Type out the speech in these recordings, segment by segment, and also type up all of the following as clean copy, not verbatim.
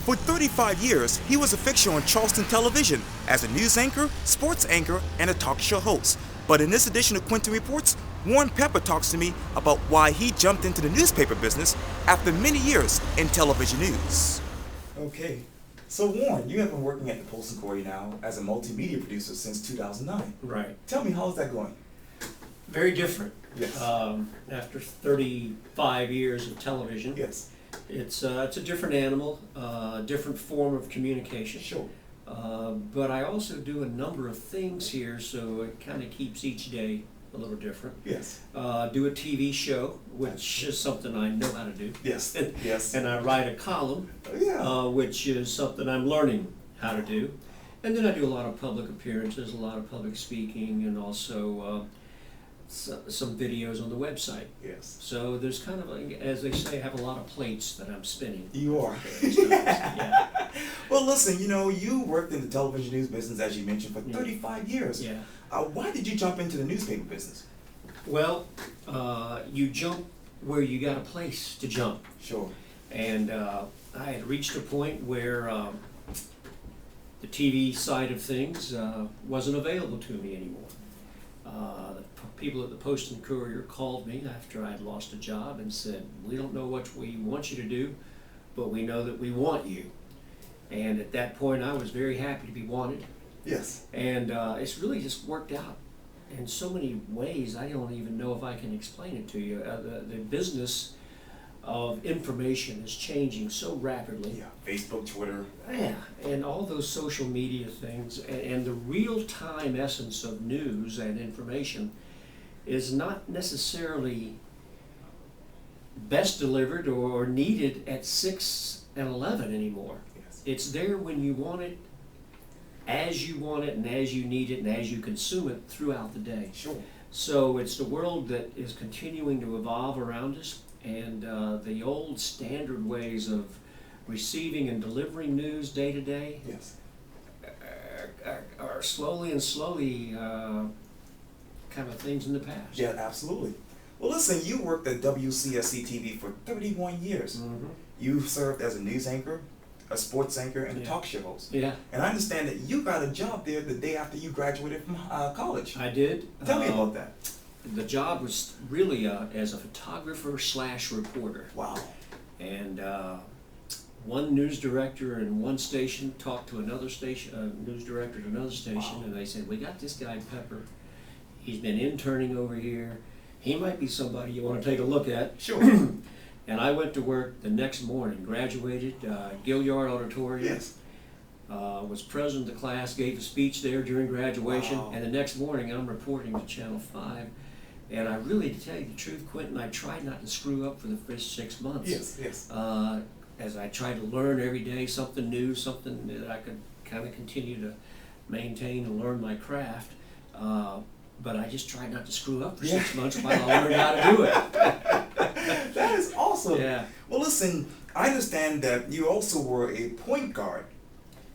For 35 years, he was a fixture on Charleston television as a news anchor, sports anchor, and a talk show host. But in this edition of Quintin Reports, Warren Peper talks to me about why he jumped into the newspaper business after many years in television news. Okay, so Warren, you have been working at the Post and Courier now as a multimedia producer since 2009. Right. Tell me, how's that going? Very different. Yes. After 35 years of television, Yes. it's a different animal, different form of communication. Sure. But I also do a number of things here, so it kind of keeps each day a little different. Yes. Do a TV show, which is something I know how to do. Yes. Yes. And I write a column, which is something I'm learning how to do. And then I do a lot of public appearances, a lot of public speaking, and also some videos on the website. Yes. So there's kind of, as they say, I have a lot of plates that I'm spinning. You are. Yeah. Well, listen, you worked in the television news business, as you mentioned, for 35 years. Yeah. Why did you jump into the newspaper business? Well, you jump where you got a place to jump. Sure. And I had reached a point where the TV side of things wasn't available to me anymore. The people at the Post and Courier called me after I had lost a job and said, "We don't know what we want you to do, but we know that we want you." And at that point, I was very happy to be wanted. Yes. And it's really just worked out in so many ways. I don't even know if I can explain it to you. The business of information is changing so rapidly. Yeah. Facebook, Twitter. Yeah, and all those social media things, and the real-time essence of news and information is not necessarily best delivered or needed at 6 and 11 anymore. Yes. It's there when you want it, as you want it, and as you need it, and as you consume it throughout the day. Sure. So it's the world that is continuing to evolve around us, and the old standard ways of receiving and delivering news day to day Yes. are slowly kind of things in the past. Yeah, absolutely. Well, listen, you worked at WCSC TV for 31 years. Mm-hmm. You served as a news anchor, a sports anchor, and a Yeah. talk show host. Yeah, And I understand that you got a job there the day after you graduated from college. I did. Tell me about that. The job was really as a photographer / reporter. Wow. And one news director in one station talked to another station, news director at another station, Wow. and they said, "We got this guy Pepper. He's been interning over here. He might be somebody you want to take a look at." Sure. And I went to work the next morning, graduated, Gilliard Auditorium. Yes. Was president of the class, gave a speech there during graduation, Wow. and the next morning I'm reporting to Channel 5. And I really, to tell you the truth, Quintin, I tried not to screw up for the first 6 months. Yes. Yes. As I tried to learn every day something new, something that I could kind of continue to maintain and learn my craft. But I just tried not to screw up for 6 months while I learned how to do it. That is awesome. Yeah. Well, listen, I understand that you also were a point guard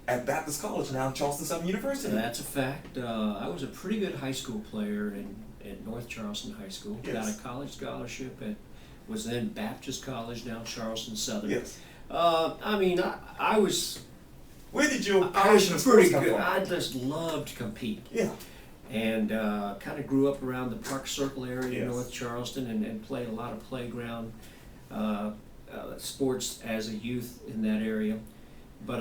at Baptist College, now Charleston Southern University. That's a fact. I was a pretty good high school player at North Charleston High School. Yes. Got a college scholarship at was then Baptist College, now Charleston Southern. Yes. I was Where did your I was passion for pretty sports come good. from? I just loved to compete. Yeah. And kind of grew up around the Park Circle area in Yes. North Charleston and played a lot of playground sports as a youth in that area. But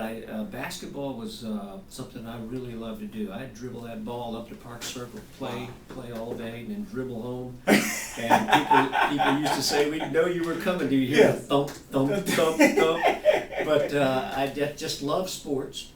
basketball was something I really loved to do. I'd dribble that ball up to Park Circle, play all day, and then dribble home. And people used to say, "We know you were coming. Do you hear Yes. the thump, thump, thump, thump?" But I just loved sports.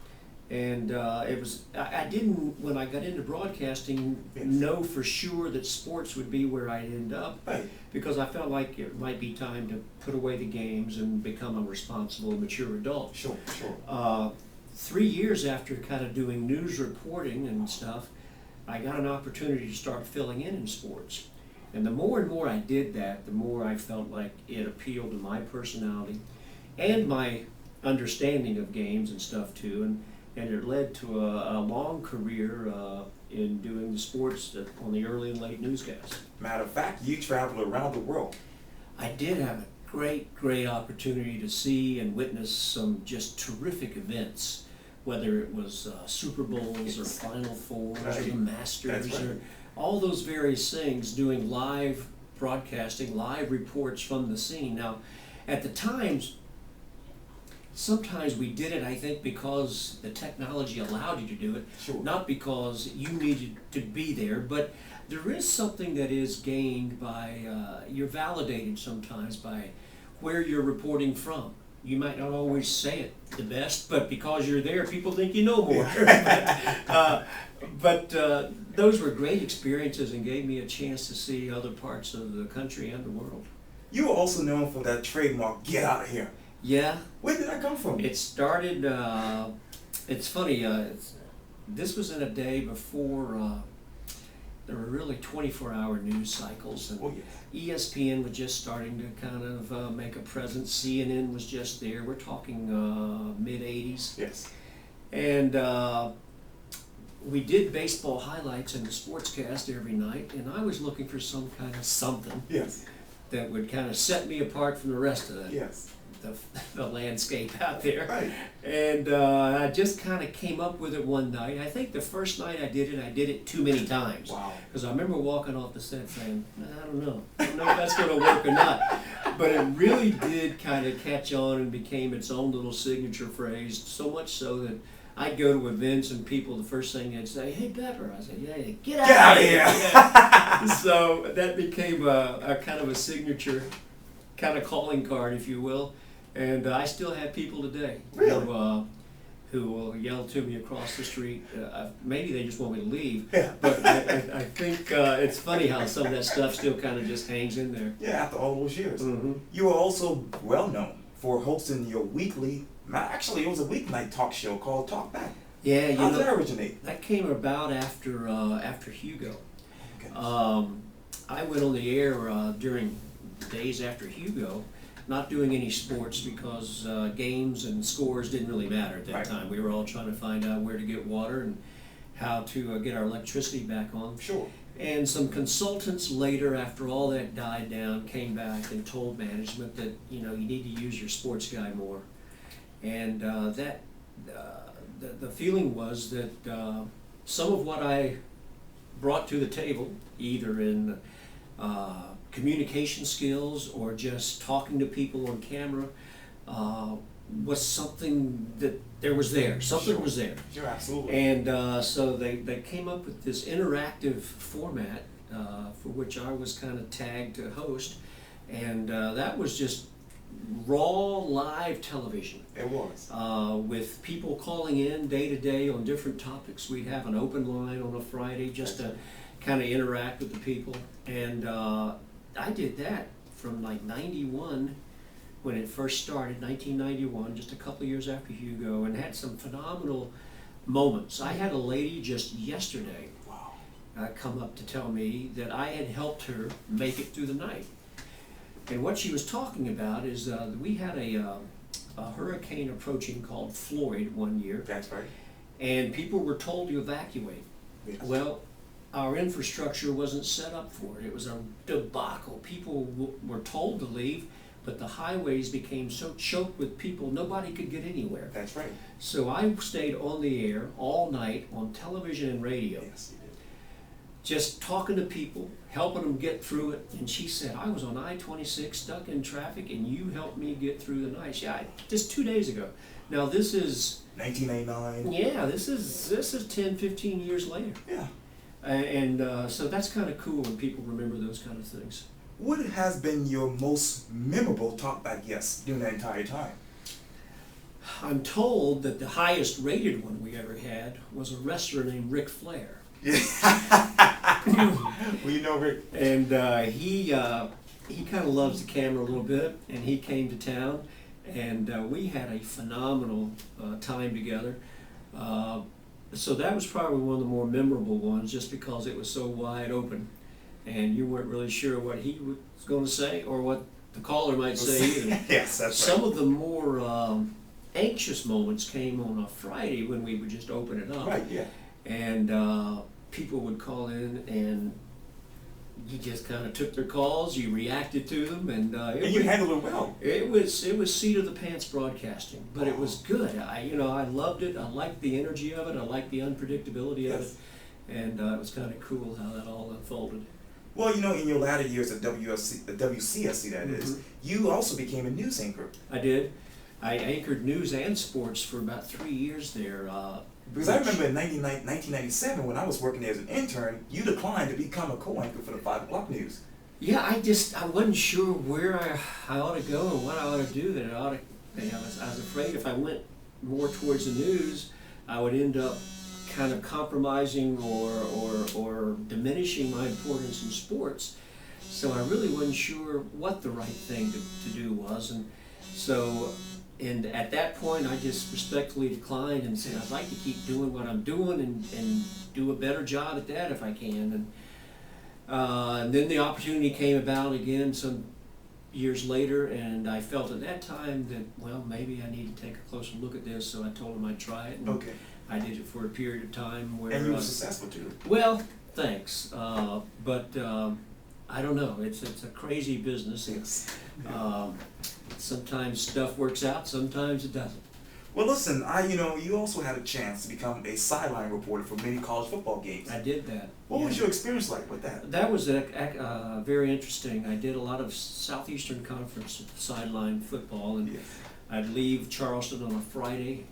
And I didn't, when I got into broadcasting, Yes. know for sure that sports would be where I'd end up, Right. because I felt like it might be time to put away the games and become a responsible, mature adult. Sure. Sure. 3 years after kind of doing news reporting and stuff, I got an opportunity to start filling in sports. And the more and more I did that, the more I felt like it appealed to my personality and my understanding of games and stuff too. And it led to a long career in doing the sports on the early and late newscasts. Matter of fact, you traveled around the world. I did have a great opportunity to see and witness some just terrific events, whether it was Super Bowls or Final Fours or the Masters or all those various things, doing live broadcasting, live reports from the scene. Now, at the times, sometimes we did it, I think, because the technology allowed you to do it, not because you needed to be there, but there is something that is gained by, you're validated sometimes by where you're reporting from. You might not always say it the best, but because you're there, people think you know more. but those were great experiences and gave me a chance to see other parts of the country and the world. You were also known for that trademark, "Get out of here." Yeah. Where did that come from? It started, it's funny, this was in a day before there were really 24-hour news cycles, and ESPN was just starting to kind of make a presence. CNN was just there. We're talking mid-'80s. Yes. And we did baseball highlights in the sportscast every night, and I was looking for some kind of something that would kind of set me apart from the rest of the landscape out there. Right. And I just kind of came up with it one night. I think the first night I did it too many times. Wow. Because I remember walking off the set saying, I don't know if that's going to work or not. But it really did kind of catch on and became its own little signature phrase, so much so that I'd go to events and people, the first thing they'd say, "Hey, Pepper." I said, "Yeah, get out of here." Yeah. So that became a kind of a signature kind of calling card, if you will. And I still have people today who will yell to me across the street. Maybe they just want me to leave. Yeah. But I think it's funny how some of that stuff still kind of just hangs in there. Yeah, after all those years. Mm-hmm. You are also well known for hosting your weekly, actually it was a weeknight talk show called Talk Back. Yeah, How did that originate? That came about after Hugo. Oh, I went on the air during days after Hugo, not doing any sports because games and scores didn't really matter at that time. We were all trying to find out where to get water and how to get our electricity back on. Sure. And some consultants later, after all that died down, came back and told management that you need to use your sports guy more. And the feeling was that some of what I brought to the table, either in communication skills or just talking to people on camera, was something that was there. Something was there. Sure, absolutely. And so they came up with this interactive format for which I was kind of tagged to host, and that was just raw live television. It was. With people calling in day to day on different topics. We'd have an open line on a Friday just to kind of interact with the people. And I did that from like 91 when it first started, 1991, just a couple of years after Hugo, and had some phenomenal moments. I had a lady just yesterday come up to tell me that I had helped her make it through the night. And what she was talking about is we had a hurricane approaching called Floyd one year. That's right. And people were told to evacuate. Yes. Well, our infrastructure wasn't set up for it. It was a debacle. People were told to leave, but the highways became so choked with people, nobody could get anywhere. That's right. So I stayed on the air all night on television and radio. Yes, you did. Just talking to people, helping them get through it. And she said, I was on I-26 stuck in traffic and you helped me get through the night. Just 2 days ago. Now this is 1989. Yeah, this is 10, 15 years later. Yeah. And so that's kind of cool when people remember those kind of things. What has been your most memorable talkback guest during that entire time? I'm told that the highest rated one we ever had was a wrestler named Ric Flair. Well, you know Rick. And he kind of loves the camera a little bit, and he came to town, and we had a phenomenal time together. So that was probably one of the more memorable ones, just because it was so wide open, and you weren't really sure what he was going to say or what the caller might say either. Yes, that's Some of the more anxious moments came on a Friday when we would just open it up. Right, yeah. And people would call in and you just kind of took their calls, you reacted to them, and And you handled it well. It was seat of the pants broadcasting, but it was good. I loved it. I liked the energy of it. I liked the unpredictability of it, and it was kind of cool how that all unfolded. Well, in your latter years at WCSC, that is, you also became a news anchor. I did. I anchored news and sports for about 3 years there. Because I remember in 1997, when I was working there as an intern, you declined to become a co-anchor for the 5 o'clock news. Yeah, I wasn't sure where I ought to go and what I ought to do. That I was afraid if I went more towards the news, I would end up kind of compromising or diminishing my importance in sports. So I really wasn't sure what the right thing to do was, and at that point I just respectfully declined and said I'd like to keep doing what I'm doing and do a better job at that if I can. And then the opportunity came about again some years later, and I felt at that time that, well, maybe I need to take a closer look at this, so I told him I'd try it. And I did it for a period of time where... And you were successful too. Well, thanks. But I don't know. It's a crazy business. Sometimes stuff works out, sometimes it doesn't. Well, listen, you also had a chance to become a sideline reporter for many college football games. I did that. What was your experience like with that? That was very interesting. I did a lot of Southeastern Conference sideline football, and I'd leave Charleston on a Friday,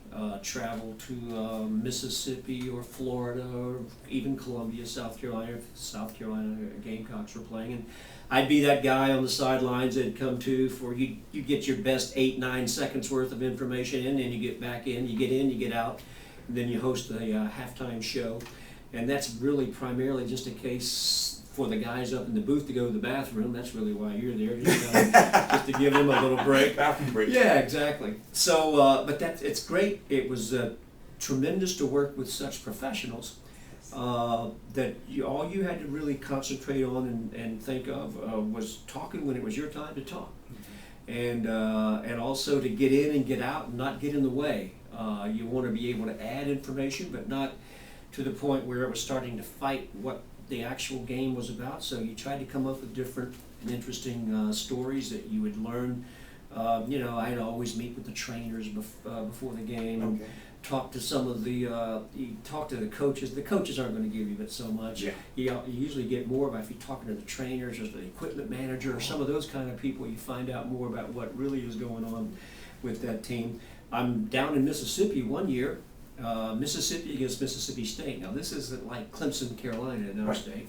travel to Mississippi or Florida or even Columbia, South Carolina. South Carolina Gamecocks were playing, and I'd be that guy on the sidelines that'd come to for you get your best 8-9 seconds worth of information in, and you get back in, you get out, and then you host a halftime show. And that's really primarily just a case for the guys up in the booth to go to the bathroom. That's really why you're there, just to give them a little break. Bathroom break. Yeah, exactly. So, but it's great. It was tremendous to work with such professionals. That all you had to really concentrate on and think of was talking when it was your time to talk, and also to get in and get out and not get in the way. You want to be able to add information, but not to the point where it was starting to fight what the actual game was about. So you tried to come up with different and interesting stories that you would learn. I'd always meet with the trainers before the game. Talk to some of you talk to the coaches. The coaches aren't going to give you but so much. You usually get more by if you're talking to the trainers or the equipment manager or some of those kind of people. You find out more about what really is going on with that team. I'm down in Mississippi one year, Mississippi against Mississippi State. Now this isn't like Clemson, Carolina in our state.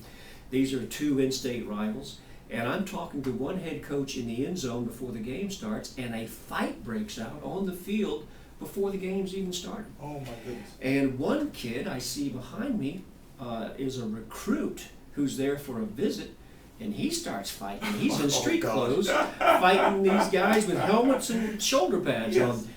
These are 2 in-state rivals. And I'm talking to one head coach in the end zone before the game starts, and a fight breaks out on the field before the game's even started. Oh my goodness. And one kid I see behind me is a recruit who's there for a visit, and he starts fighting. He's in street clothes, fighting these guys with helmets and shoulder pads on.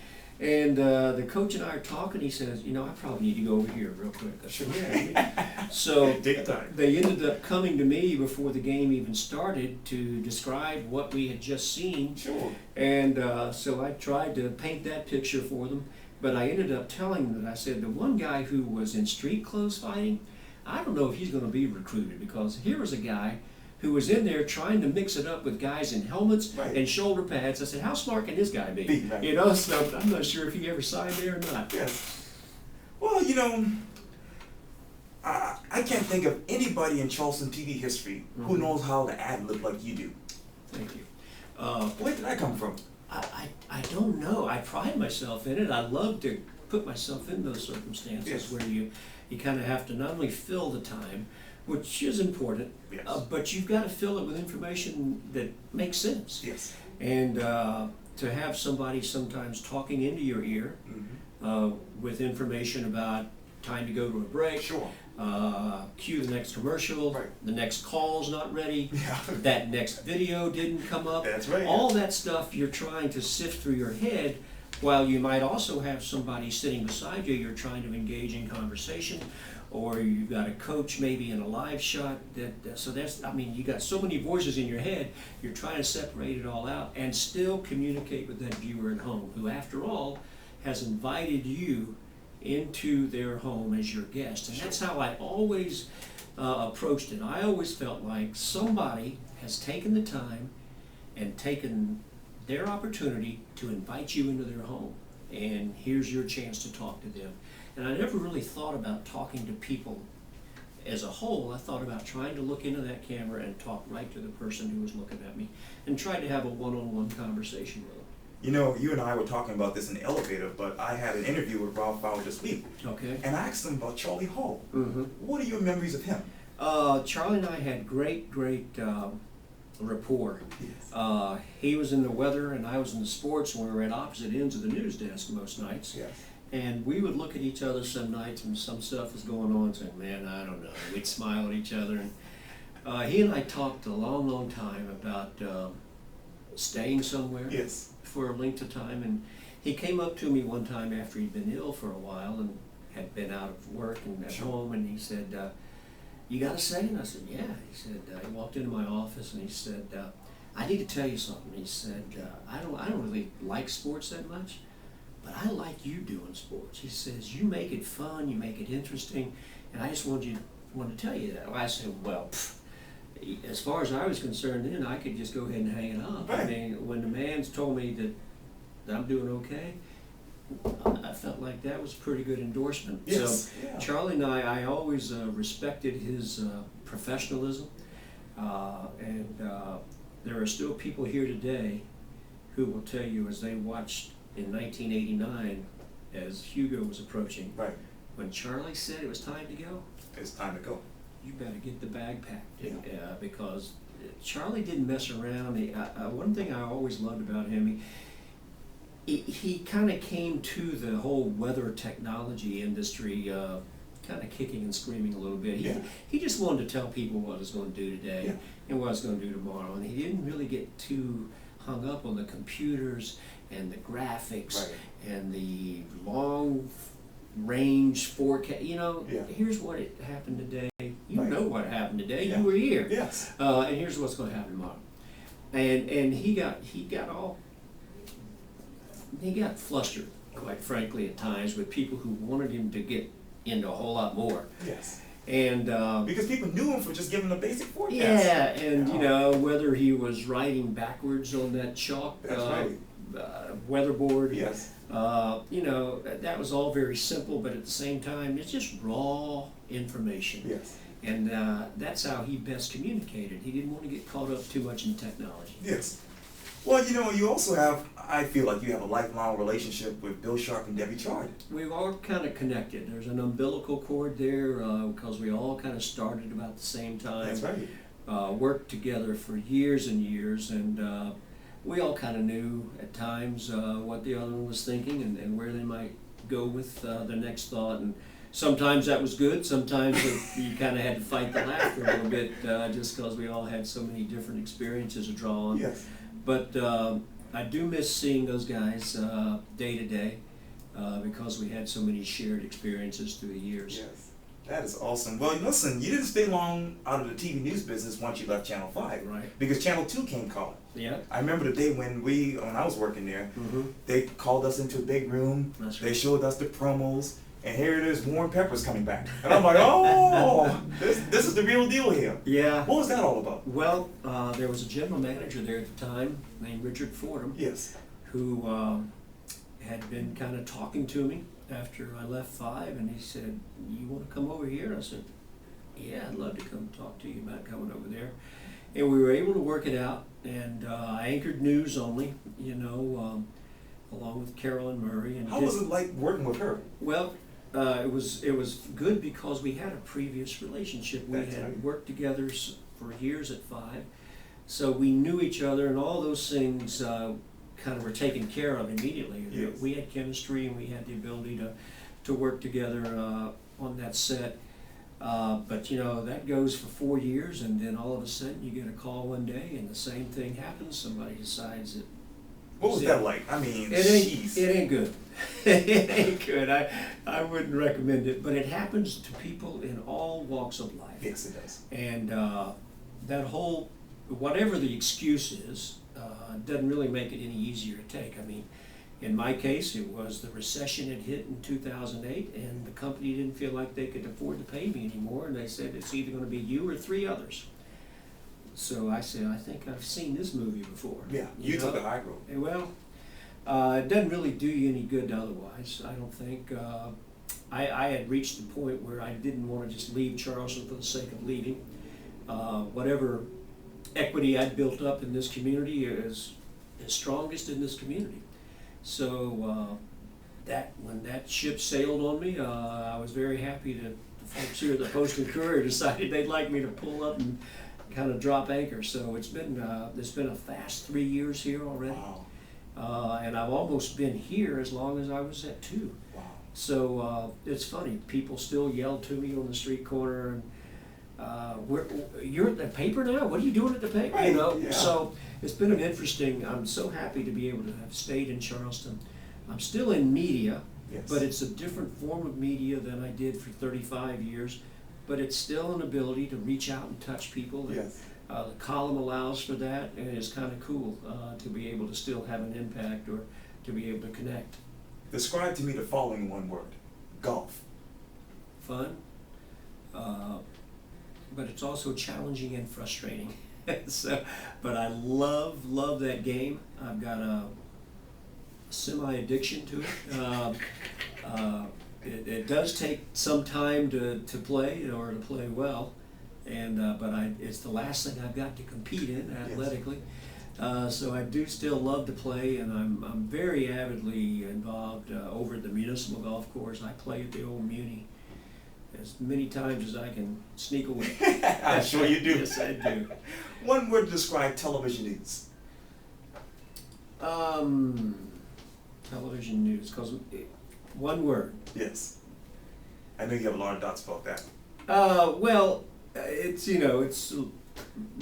And the coach and I are talking. He says, I probably need to go over here real quick. I said, yeah. So they ended up coming to me before the game even started to describe what we had just seen. Sure. And so I tried to paint that picture for them. But I ended up telling them that I said, the one guy who was in street clothes fighting, I don't know if he's going to be recruited, because here was a guy who was in there trying to mix it up with guys in helmets and shoulder pads. I said, how smart can this guy be? So I'm not sure if he ever signed there or not. Well, I can't think of anybody in Charleston TV history who knows how to ad-lib like you do. Thank you. Where did that come from? I don't know. I pride myself in it. I love to put myself in those circumstances where you kind of have to not only fill the time, which is important, but you've got to fill it with information that makes sense. And to have somebody sometimes talking into your ear with information about time to go to a break, cue the next commercial, the next call's not ready, that next video didn't come up. All that stuff you're trying to sift through your head, while you might also have somebody sitting beside you you're trying to engage in conversation, or you've got a coach maybe in a live shot. You got so many voices in your head, you're trying to separate it all out and still communicate with that viewer at home, who after all has invited you into their home as your guest. And that's how I always approached it. I always felt like somebody has taken the time and taken their opportunity to invite you into their home. And here's your chance to talk to them. And I never really thought about talking to people as a whole. I thought about trying to look into that camera and talk right to the person who was looking at me and tried to have a one-on-one conversation with them. You know, you and I were talking about this in the elevator, but I had an interview with Ralph Fowler this week. Okay. And I asked him about Charlie Hall. Mm-hmm. What are your memories of him? Charlie and I had great rapport. Yes. He was in the weather and I was in the sports, and we were at opposite ends of the news desk most nights. Yes. And we would look at each other some nights when some stuff was going on and say, man, I don't know. We'd smile at each other. And he and I talked a long, long time about staying somewhere Yes. for a length of time. And he came up to me one time after he'd been ill for a while and had been out of work and at home, and he said, you got to stay? And I said, yeah. He said, he walked into my office and he said, I need to tell you something. He said, I don't really like sports that much, but I like you doing sports. He says, you make it fun, you make it interesting, and I just wanted to tell you that. Well, I said, well, as far as I was concerned then, I could just go ahead and hang it up. Right. I mean, when the man's told me that I'm doing okay, I felt like that was a pretty good endorsement. Yes. So Yeah. Charlie and I always respected his professionalism, and there are still people here today who will tell you, as they watched in 1989 as Hugo was approaching, Right. when Charlie said it was time to go, It's time to go. you better get the bag packed. Yeah. Because Charlie didn't mess around. One thing I always loved about him, he kind of came to the whole weather technology industry kind of kicking and screaming a little bit. He just wanted to tell people what he was going to do today and what he was going to do tomorrow. And he didn't really get too hung up on the computers and the graphics and the long range forecast. You know, here's what happened today. You know what happened today. You were here. Yes. And here's what's going to happen tomorrow. And he got flustered, quite frankly, at times with people who wanted him to get into a whole lot more. Yes. And because people knew him for just giving a basic forecast. yeah, and you know, whether he was writing backwards on that chalk weatherboard. Yes. You know, that was all very simple, but at the same time, it's just raw information. Yes. And that's how he best communicated. He didn't want to get caught up too much in technology. Yes. Well, you know, you also have, I feel like you have a lifelong relationship with Bill Sharp and Debbie Chard. We are kind of connected. There's an umbilical cord there because we all kind of started about the same time. That's right. Worked together for years and years, and we all kind of knew at times what the other one was thinking and where they might go with the next thought. And sometimes that was good. Sometimes you kind of had to fight the laughter a little bit just because we all had so many different experiences to draw on. Yes. But I do miss seeing those guys day to day because we had so many shared experiences through the years. Yes. That is awesome. Well, listen, you didn't stay long out of the TV news business once you left Channel 5. Right. Because Channel 2 came calling. Yeah. I remember the day when I was working there, they called us into a big room. That's They right. showed us the promos. And here it is, Warren Pepper's coming back. And I'm like, oh, this is the real deal here. Yeah. What was that all about? Well, there was a general manager there at the time named Richard Fordham, Yes. who had been kind of talking to me after I left 5, and he said, you want to come over here? And I said, yeah, I'd love to come talk to you about coming over there. And we were able to work it out, and I anchored news only, you know, along with Carolyn Murray. And How was it like working with her? Well, it was good because we had a previous relationship. We That's had right. worked together for years at 5, so we knew each other, and all those things kind of were taken care of immediately. Yes. We had chemistry, and we had the ability to work together on that set. But you know, that goes for 4 years, and then all of a sudden you get a call one day, and the same thing happens. Somebody decides that. What was that like? I mean, It jeez. ain't good. It ain't good. I wouldn't recommend it, but it happens to people in all walks of life. Yes, it does. And that whole, whatever the excuse is, doesn't really make it any easier to take. I mean, In my case, it was the recession had hit in 2008, and the company didn't feel like they could afford to pay me anymore, and they said it's either going to be you or three others. So I said, I think I've seen this movie before. Yeah, you took the high road. Well, it doesn't really do you any good otherwise, I don't think. I had reached the point where I didn't want to just leave Charleston for the sake of leaving. Whatever equity I'd built up in this community is strongest in this community. So when that ship sailed on me, I was very happy that the folks here at the Post and Courier decided they'd like me to pull up and kind of drop anchor. So it's been a fast 3 years here already. Wow. And I've almost been here as long as I was at 2. Wow. So it's funny, people still yell to me on the street corner, and you're at the paper now? What are you doing at the paper? Right. You know, Yeah. so it's been an interesting, I'm so happy to be able to have stayed in Charleston. I'm still in media, Yes. but it's a different form of media than I did for 35 years, but it's still an ability to reach out and touch people. Yes. The column allows for that, and it's kind of cool to be able to still have an impact or to be able to connect. Describe to me the following one word: golf. Fun, but it's also challenging and frustrating. So, but I love that game. I've got a semi-addiction to it. It does take some time to play in order to play well, and but it's the last thing I've got to compete in athletically. So I do still love to play, and I'm very avidly involved over at the municipal golf course. I play at the old Muni as many times as I can sneak away. I'm sure you do. Yes, I do. One word to describe television news. Television news, because one word. Yes. I know you have a lot of thoughts about that. Well, it's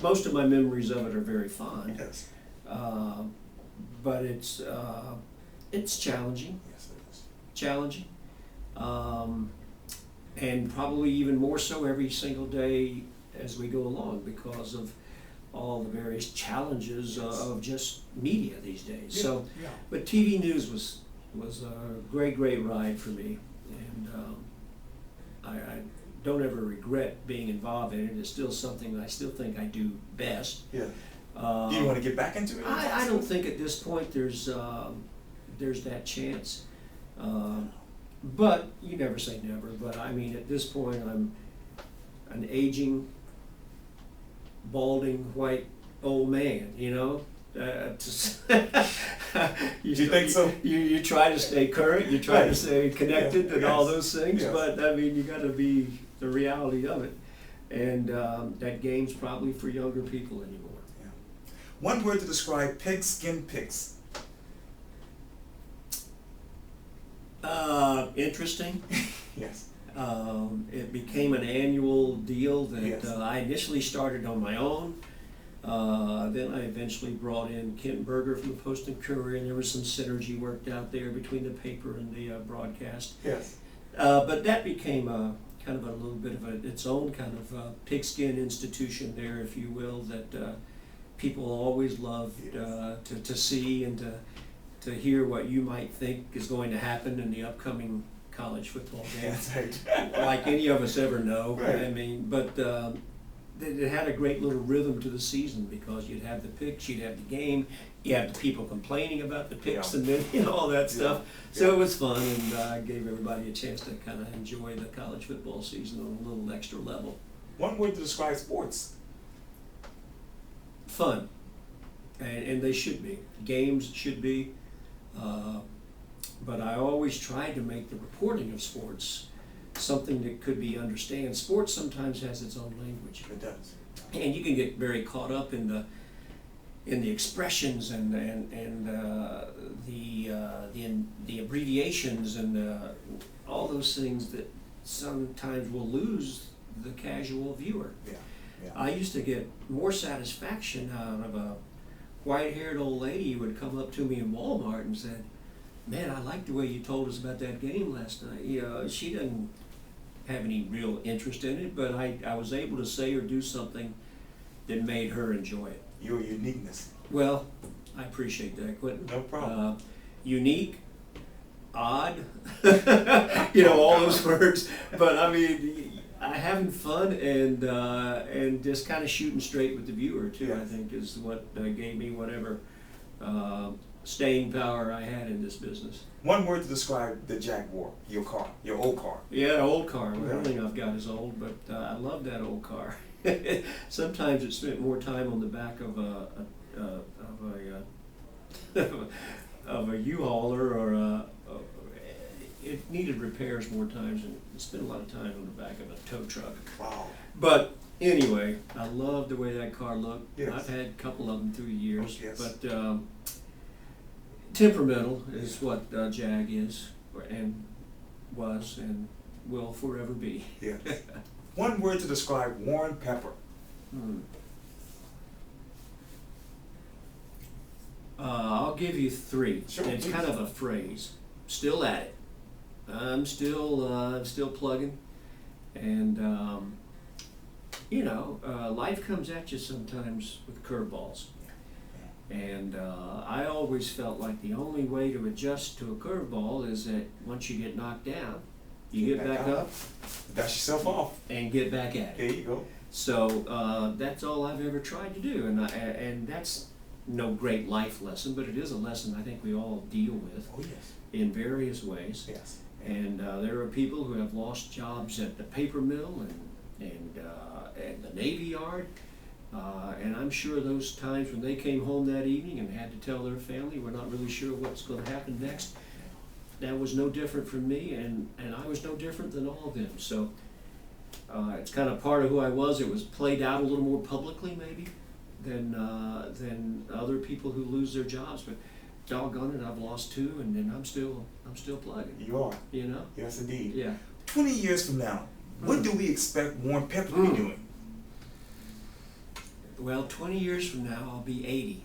most of my memories of it are very fond. Yes. But it's challenging. Yes, it is. Challenging. And probably even more so every single day as we go along because of all the various challenges of just media these days. Yeah, So, yeah. but TV news was a great ride for me, and I don't ever regret being involved in it. It's still something that I still think I do best. Yeah. Do you want to get back into it? I don't think at this point there's that chance. But you never say never. But I mean, at this point, I'm an aging, balding, white old man. You know. You think so? You try to stay current. You try to stay connected and all those things. Yes. But I mean, you got to be the reality of it. And that game's probably for younger people anymore. Yeah. One word to describe pigskin picks. Interesting. Yes. It became an annual deal that Yes. I initially started on my own. Then I eventually brought in Quintin from the Post and Courier, and there was some synergy worked out there between the paper and the broadcast. Yes. But that became kind of a little bit of its own kind of pigskin institution there, if you will, that people always loved to see and to hear what you might think is going to happen in the upcoming college football game. That's right. Like any of us ever know. Right. I mean, but it had a great little rhythm to the season because you'd have the picks, you'd have the game, you have the people complaining about the picks, Yeah. and then all that stuff. Yeah. So it was fun, and gave everybody a chance to kind of enjoy the college football season on a little extra level. One word to describe sports. Fun, and they should be. Games should be. But I always tried to make the reporting of sports something that could be understood. Sports sometimes has its own language, It does. and you can get very caught up in the expressions and the abbreviations and all those things that sometimes will lose the casual viewer. Yeah. Yeah. I used to get more satisfaction out of a white-haired old lady who would come up to me in Walmart and said, "Man, I like the way you told us about that game last night." You know, she doesn't have any real interest in it, but I was able to say or do something that made her enjoy it. Your uniqueness. Well, I appreciate that, Quintin. No problem. unique, odd, you know, all those words. But I mean, having fun and just kind of shooting straight with the viewer too. Yeah. I think is what gave me whatever staying power I had in this business. One word to describe the Jaguar, your car, your old car. Yeah, an old car. Well, Yeah. everything I've got is old, but I love that old car. Sometimes it spent more time on the back of of a U-Hauler or it needed repairs more times, and it spent a lot of time on the back of a tow truck. Wow. But anyway, I love the way that car looked. Yes. I've had a couple of them through the years, Oh, yes. but temperamental is what Jag is, and was, and will forever be. Yes. One word to describe Warren Pepper. I'll give you three. Sure, It's please. kind of a phrase. Still at it. I'm still plugging, and you know, life comes at you sometimes with curveballs. And I always felt like the only way to adjust to a curveball is that once you get knocked down, you get back up Dust yourself off. and get back at it. There you go. So that's all I've ever tried to do, and that's no great life lesson, but it is a lesson I think we all deal with Oh yes. in various ways. Yes. And there are people who have lost jobs at the paper mill and the Navy Yard. And I'm sure those times when they came home that evening and had to tell their family we're not really sure what's going to happen next, that was no different from me, and I was no different than all of them. So it's kind of part of who I was. It was played out a little more publicly maybe than other people who lose their jobs. But doggone it, I've lost two, and then I'm still plugging. You are. You know? Yes, indeed. Yeah. 20 years from now, what do we expect Warren Pepper to be doing? Well, 20 years from now, I'll be 80.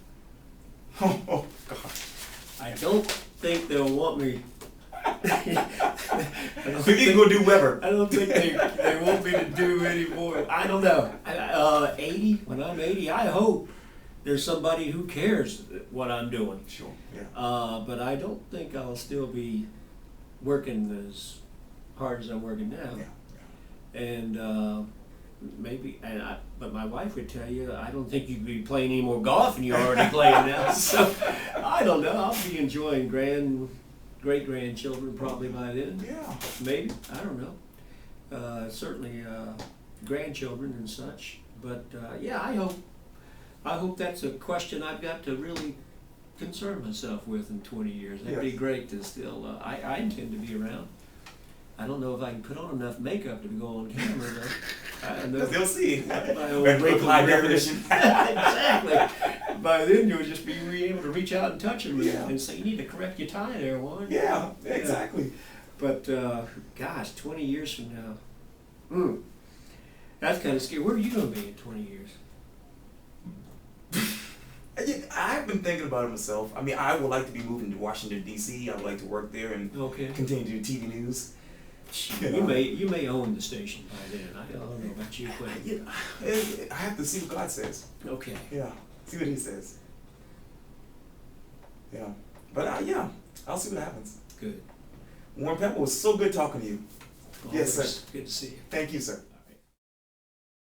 Oh, God. I don't think they'll want me. I don't We can go do Weber. I don't think they want me to do any more. I don't know. 80, when I'm 80, I hope there's somebody who cares what I'm doing. Sure. Yeah. But I don't think I'll still be working as hard as I'm working now. Yeah. And maybe, but my wife would tell you, I don't think you'd be playing any more golf than you're already playing now. So I don't know. I'll be enjoying great-grandchildren probably by then. Yeah. Maybe, I don't know. Certainly grandchildren and such. But yeah, I hope that's a question I've got to really concern myself with in 20 years. That'd be Yes. great to still. I intend to be around. I don't know if I can put on enough makeup to go on camera though. I don't know. Because they'll see. My old With wrinkled high hair. definition. Exactly. By then you'll just be able to reach out and touch him Yeah. and say, you need to correct your tie there, Warren. Yeah, exactly. But gosh, 20 years from now, that's kind of scary. Where are you going to be in 20 years? I've been thinking about it myself. I mean, I would like to be moving to Washington, D.C. I would like to work there and Okay. continue to do TV news. You may own the station by then. I don't know about you, Quintin. I have to see what God says. Okay. Yeah, see what He says. Yeah, but yeah, I'll see what happens. Good. Warren Pepper, was so good talking to you. Yes, Always sir. Good to see you. Thank you, sir.